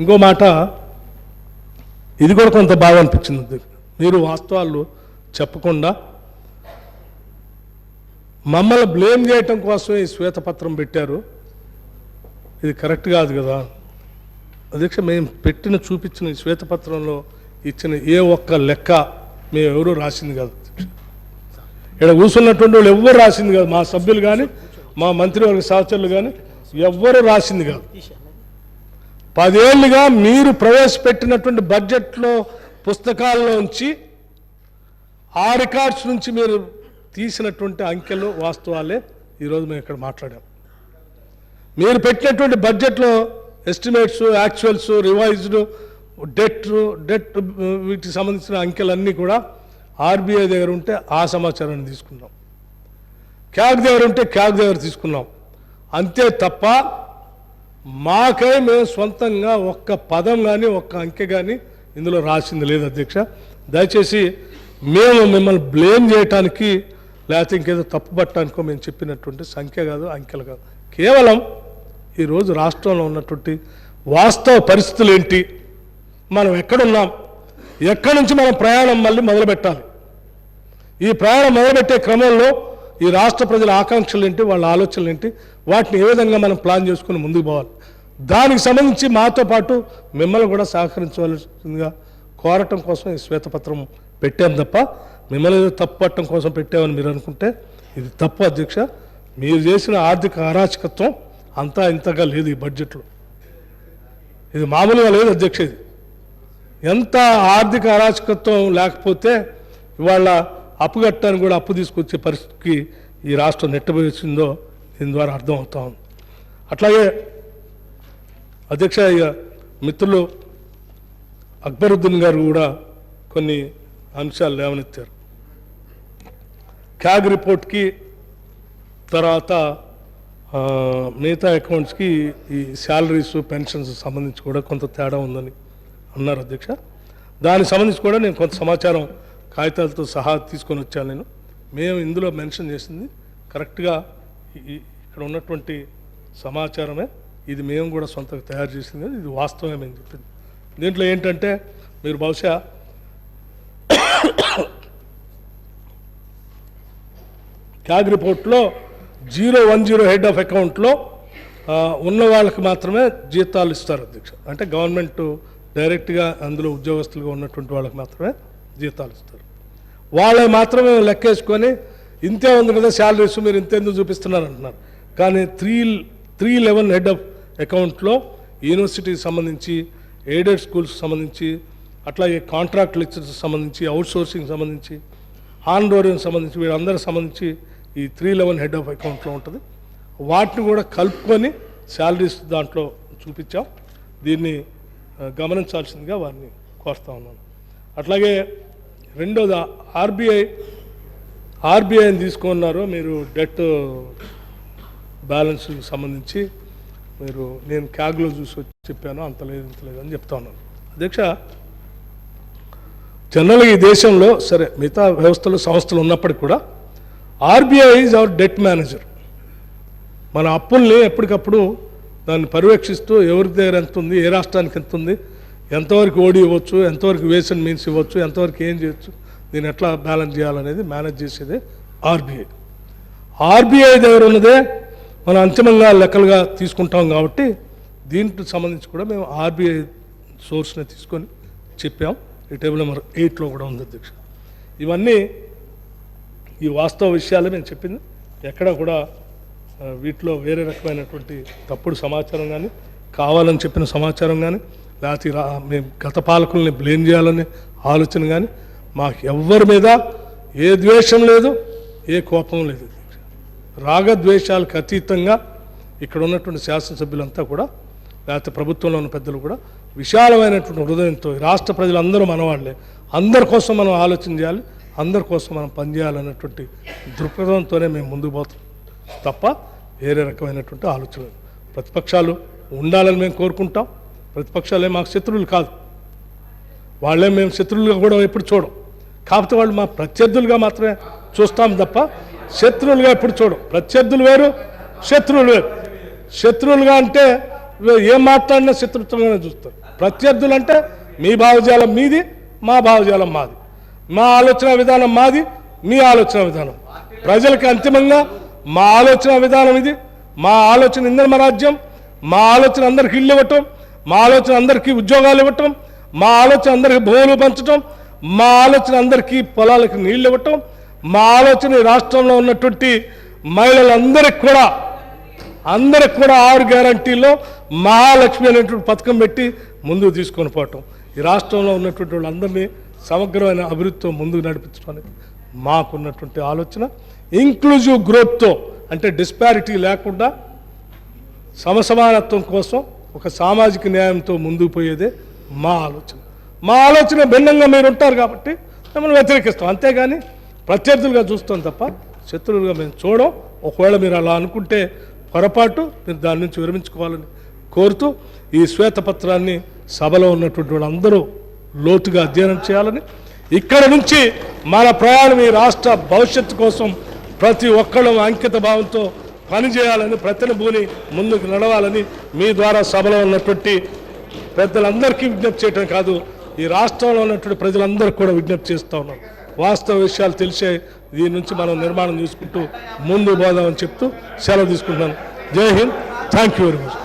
ఇంకో మాట, ఇది కూడా కొంత బాగా అనిపించింది. మీరు వాస్తవాలు చెప్పకుండా మమ్మల్ని బ్లేమ్ చేయటం కోసమే ఈ శ్వేతపత్రం పెట్టారు, ఇది కరెక్ట్ కాదు కదా అధ్యక్ష. మేము చూపించిన ఈ శ్వేతపత్రంలో ఇచ్చిన ఏ ఒక్క లెక్క మేము ఎవరూ రాసింది కాదు అధ్యక్ష. ఇక్కడ కూర్చున్నటువంటి వాళ్ళు ఎవ్వరు రాసింది కాదు, మా సభ్యులు కానీ మా మంత్రివర్గ సహచరులు కానీ ఎవ్వరూ రాసింది కాదు. 10 ఏళ్ళుగా మీరు ప్రవేశపెట్టినటువంటి బడ్జెట్లో పుస్తకాల్లోంచి ఆ రికార్డ్స్ నుంచి మీరు తీసినటువంటి అంకెలు వాస్తవాలే ఈరోజు మేము ఇక్కడ మాట్లాడాం. మీరు పెట్టినటువంటి బడ్జెట్లో ఎస్టిమేట్స్, యాక్చువల్స్, రివైజ్డ్, డెట్ వీటికి సంబంధించిన అంకెలన్నీ కూడా ఆర్బీఐ దగ్గర ఉంటే ఆ సమాచారాన్ని తీసుకున్నాం, క్యాగ్ దగ్గర ఉంటే క్యాగ్ దగ్గర తీసుకున్నాం. అంతే తప్ప మాకై మేము సొంతంగా ఒక్క పదం కానీ ఒక్క అంకె కానీ ఇందులో రాసింది లేదు అధ్యక్ష. దయచేసి మేము మిమ్మల్ని బ్లేమ్ చేయటానికి లేకపోతే ఇంకేదో తప్పు పట్టడానికో మేము చెప్పినటువంటి సంఖ్య కాదు, అంకెలు కాదు. కేవలం ఈరోజు రాష్ట్రంలో ఉన్నటువంటి వాస్తవ పరిస్థితులు ఏంటి, మనం ఎక్కడున్నాం, ఎక్కడి నుంచి మనం ప్రయాణం మళ్ళీ మొదలుపెట్టాలి, ఈ ప్రయాణం మొదలుపెట్టే క్రమంలో ఈ రాష్ట్ర ప్రజల ఆకాంక్షలు ఏంటి, వాళ్ళ ఆలోచనలు ఏంటి, వాటిని ఏ విధంగా మనం ప్లాన్ చేసుకుని ముందుకు పోవాలి, దానికి సంబంధించి మాతో పాటు మిమ్మల్ని కూడా సహకరించవలసిందిగా కోరటం కోసం ఈ శ్వేతపత్రం పెట్టాం తప్ప మిమ్మల్ని తప్పు పట్టడం కోసం పెట్టామని మీరు అనుకుంటే ఇది తప్పు అధ్యక్ష. మీరు చేసిన ఆర్థిక అరాచకత్వం అంతా ఇంతగా లేదు ఈ బడ్జెట్లో, ఇది మామూలుగా లేదు అధ్యక్ష. ఇది ఎంత ఆర్థిక అరాచకత్వం లేకపోతే ఇవాళ అప్పు కట్టడానికి కూడా అప్పు తీసుకొచ్చే పరిస్థితికి ఈ రాష్ట్రం నెట్టబోయిందో దీని ద్వారా అర్థమవుతా ఉంది. అట్లాగే అధ్యక్ష, ఇక మిత్రులు అక్బరుద్దీన్ గారు కూడా కొన్ని అంశాలు లేవనెత్తారు. క్యాగ్ రిపోర్ట్కి తర్వాత మిగతా అకౌంట్స్కి ఈ శాలరీస్, పెన్షన్స్ సంబంధించి కూడా కొంత తేడా ఉందని అన్నారు అధ్యక్ష. దానికి సంబంధించి కూడా నేను కొంత సమాచారం కాగితాలతో సహా తీసుకొని వచ్చాను. మేము ఇందులో మెన్షన్ చేసింది కరెక్ట్గా ఇక్కడ ఉన్నటువంటి సమాచారమే, ఇది మేము కూడా సొంతంగా తయారు చేసింది, ఇది వాస్తవమే మేము చెప్పింది. దీంట్లో ఏంటంటే మీరు బహుశా క్యాగ్ రిపోర్ట్లో 010 హెడ్ ఆఫ్ అకౌంట్లో ఉన్న వాళ్ళకి మాత్రమే జీతాలు ఇస్తారు అధ్యక్ష. అంటే గవర్నమెంట్ డైరెక్ట్గా అందులో ఉద్యోగస్తులుగా ఉన్నటువంటి వాళ్ళకి మాత్రమే జీతాలు ఇస్తారు. వాళ్ళని మాత్రమే లెక్కేసుకొని ఇంతే ఉంది కదా శాలరీస్, మీరు ఇంతెందుకు చూపిస్తున్నారు అంటున్నారు. కానీ 311 హెడ్ ఆఫ్ అకౌంట్లో యూనివర్సిటీకి సంబంధించి, ఎయిడెడ్ స్కూల్స్కి సంబంధించి, అట్లాగే కాంట్రాక్ట్ లెక్చర్స్ సంబంధించి, అవుట్ సోర్సింగ్ సంబంధించి, హాన్డోరియం సంబంధించి, వీళ్ళందరికి సంబంధించి ఈ 311 హెడ్ ఆఫ్ అకౌంట్లో ఉంటుంది. వాటిని కూడా కలుపుకొని శాలరీస్ దాంట్లో చూపించాం. దీన్ని గమనించాల్సిందిగా వారిని కోరుతా ఉన్నాను. అట్లాగే రెండోది ఆర్బీఐని తీసుకున్నారు మీరు డెట్ బ్యాలెన్స్ సంబంధించి. మీరు నేను క్యాగ్లో చూసి వచ్చి చెప్పాను, అంత లేదు ఇంత లేదు అని చెప్తా ఉన్నాను అధ్యక్ష. జనరల్గా ఈ దేశంలో సరే మిగతా వ్యవస్థలు, సంస్థలు ఉన్నప్పటికీ కూడా RBI is our debt manager. మన అప్పుల్ని ఎప్పటికప్పుడు దాన్ని పర్యవేక్షిస్తూ ఎవరి దగ్గర ఎంత ఉంది, ఏ రాష్ట్రానికి ఎంత ఉంది, ఎంతవరకు ఓడి ఇవ్వచ్చు, ఎంతవరకు వేస్ అండ్ మీన్స్ ఇవ్వచ్చు, ఎంతవరకు ఏం చేయొచ్చు, దీన్ని ఎట్లా బ్యాలెన్స్ చేయాలనేది మేనేజ్ చేసేదే ఆర్బీఐ. ఆర్బీఐ దగ్గర ఉన్నదే మనం అంతిమంగా లెక్కలుగా తీసుకుంటాం కాబట్టి దీనికి సంబంధించి కూడా మేము ఆర్బీఐ సోర్స్ని తీసుకొని చెప్పాం. ఈ టేబుల్ నెంబర్ 8లో కూడా ఉంది అధ్యక్ష. ఇవన్నీ ఈ వాస్తవ విషయాలే మేము చెప్పింది. ఎక్కడ కూడా వీటిలో వేరే రకమైనటువంటి తప్పుడు సమాచారం కానీ, కావాలని చెప్పిన సమాచారం కానీ, లేకపోతే మేము గత పాలకుల్ని బ్లేమ్ చేయాలనే ఆలోచన కానీ మాకు ఎవ్వరి మీద ఏ ద్వేషం లేదు, ఏ కోపం లేదు. రాగద్వేషాలకు అతీతంగా ఇక్కడ ఉన్నటువంటి శాసనసభ్యులంతా కూడా, లేకపోతే ప్రభుత్వంలో ఉన్న పెద్దలు కూడా విశాలమైనటువంటి హృదయంతో రాష్ట్ర ప్రజలందరూ మనవాళ్లే, అందరి కోసం మనం ఆలోచన చేయాలి, అందరి కోసం మనం పనిచేయాలన్నటువంటి దృక్పథంతోనే మేము ముందుకు పోతాం తప్ప వేరే రకమైనటువంటి ఆలోచన. ప్రతిపక్షాలు ఉండాలని మేము కోరుకుంటాం. ప్రతిపక్షాలే మాకు శత్రువులు కాదు, వాళ్ళే మేము శత్రువులుగా కూడా ఎప్పుడు చూడం. కాకపోతే వాళ్ళు మా ప్రత్యర్థులుగా మాత్రమే చూస్తాం తప్ప శత్రువులుగా ఎప్పుడు చూడం. ప్రత్యర్థులు వేరు, శత్రువులు వేరు. శత్రువులుగా అంటే ఏం మాట్లాడినా శత్రుత్వంగానే చూస్తారు. ప్రత్యర్థులు అంటే మీ భావజాలం మీది, మా భావజాలం మాది, మా ఆలోచన విధానం మాది, మీ ఆలోచన విధానం. ప్రజలకి అంతిమంగా మా ఆలోచన విధానం ఇది. మా ఆలోచన ఇంధన రాజ్యం, మా ఆలోచన అందరికి ఇళ్ళు ఇవ్వటం, మా ఆలోచన అందరికీ ఉద్యోగాలు ఇవ్వటం, మా ఆలోచన అందరికీ భూములు పంచటం, మా ఆలోచన అందరికీ పొలాలకు నీళ్ళు ఇవ్వటం, మా ఆలోచన ఈ రాష్ట్రంలో ఉన్నటువంటి మహిళలందరికీ కూడా 6 గ్యారంటీల్లో మహాలక్ష్మి అనేటువంటి పథకం పెట్టి ముందుకు తీసుకొని పోవటం, ఈ రాష్ట్రంలో ఉన్నటువంటి వాళ్ళందరినీ సమగ్రమైన అభివృద్ధితో ముందుకు నడిపించడానికి మాకున్నటువంటి ఆలోచన. ఇంక్లూజివ్ గ్రోత్తో, అంటే డిస్పారిటీ లేకుండా సమసమానత్వం కోసం ఒక సామాజిక న్యాయంతో ముందుకు పోయేదే మా ఆలోచన. మా ఆలోచన భిన్నంగా మీరు ఉంటారు కాబట్టి మిమ్మల్ని వ్యతిరేకిస్తాం, అంతేగాని ప్రత్యర్థులుగా చూస్తాం తప్ప శత్రువులుగా మేము చూడం. ఒకవేళ మీరు అలా అనుకుంటే పొరపాటు, మీరు దాని నుంచి విరమించుకోవాలని కోరుతూ ఈ శ్వేతపత్రాన్ని సభలో ఉన్నటువంటి వాళ్ళందరూ లోతుగా అధ్యయనం చేయాలని, ఇక్కడ నుంచి మన ప్రయాణం ఈ రాష్ట్ర భవిష్యత్తు కోసం ప్రతి ఒక్కళ్ళు అంకిత భావంతో పనిచేయాలని, ప్రతినిభూని ముందుకు నడవాలని మీ ద్వారా సభలో ఉన్నటువంటి పెద్దలందరికీ విజ్ఞప్తి చేయటం కాదు, ఈ రాష్ట్రంలో ఉన్నటువంటి ప్రజలందరికీ కూడా విజ్ఞప్తి చేస్తూ ఉన్నాం. వాస్తవ విషయాలు తెలిసే దీని నుంచి మనం నిర్మాణం చేసుకుంటూ ముందు పోదామని చెప్తూ సెలవు తీసుకుంటున్నాను. జై Hind. Thank you very much.